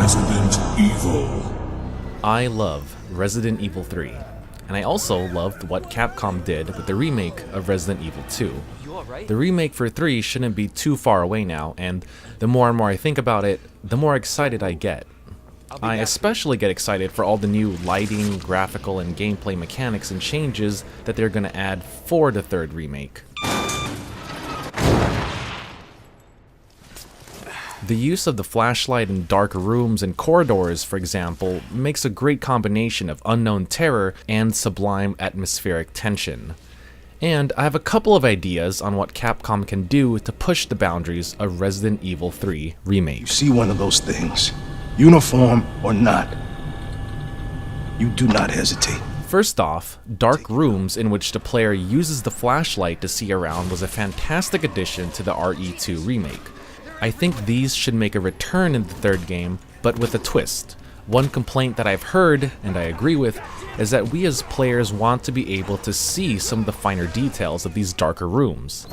Resident Evil. I love Resident Evil 3, and I also loved what Capcom did with the remake of Resident Evil 2. The remake for 3 shouldn't be too far away now, and the more and more I think about it, the more excited I get. I especially get excited for all the new lighting, graphical, and gameplay mechanics and changes that they're going to add for the third remake. The use of the flashlight in dark rooms and corridors, for example, makes a great combination of unknown terror and sublime atmospheric tension. And I have a couple of ideas on what Capcom can do to push the boundaries of Resident Evil 3 Remake. You see one of those things, uniform or not, you do not hesitate. First off, dark rooms in which the player uses the flashlight to see around was a fantastic addition to the RE2 remake. I think these should make a return in the third game, but with a twist. One complaint that I've heard, and I agree with, is that we as players want to be able to see some of the finer details of these darker rooms.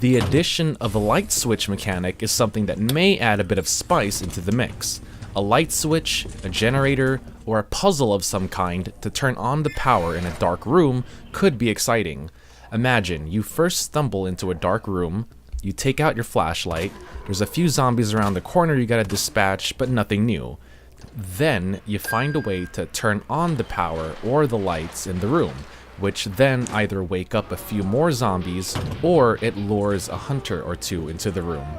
The addition of a light switch mechanic is something that may add a bit of spice into the mix. A light switch, a generator, or a puzzle of some kind to turn on the power in a dark room could be exciting. Imagine, you first stumble into a dark room, you take out your flashlight, there's a few zombies around the corner you gotta dispatch, but nothing new. Then, you find a way to turn on the power or the lights in the room, which then either wake up a few more zombies, or it lures a hunter or two into the room.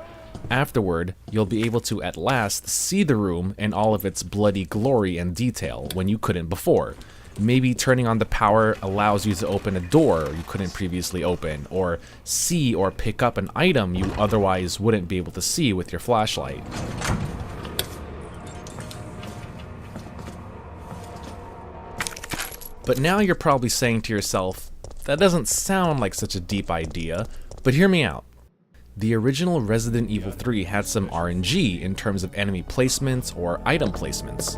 Afterward, you'll be able to at last see the room in all of its bloody glory and detail when you couldn't before. Maybe turning on the power allows you to open a door you couldn't previously open, or see or pick up an item you otherwise wouldn't be able to see with your flashlight. But now you're probably saying to yourself, that doesn't sound like such a deep idea, but hear me out. The original Resident Evil 3 had some RNG in terms of enemy placements or item placements.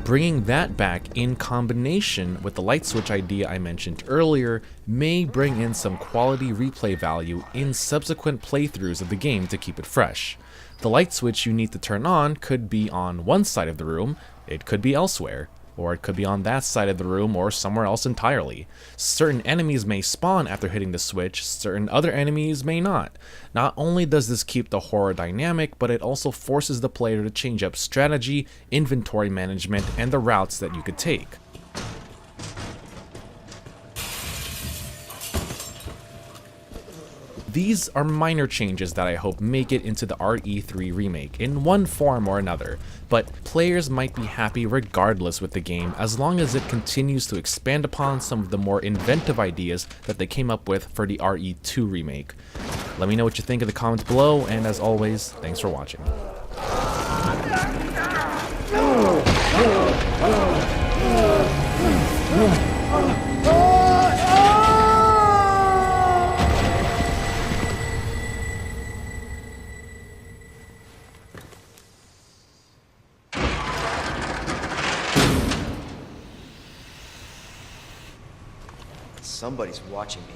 Bringing that back in combination with the light switch idea I mentioned earlier may bring in some quality replay value in subsequent playthroughs of the game to keep it fresh. The light switch you need to turn on could be on one side of the room, it could be elsewhere, or it could be on that side of the room or somewhere else entirely. Certain enemies may spawn after hitting the switch, certain other enemies may not. Not only does this keep the horror dynamic, but it also forces the player to change up strategy, inventory management, and the routes that you could take. These are minor changes that I hope make it into the RE3 remake in one form or another, but players might be happy regardless with the game as long as it continues to expand upon some of the more inventive ideas that they came up with for the RE2 remake. Let me know what you think in the comments below, and as always, thanks for watching. Somebody's watching me.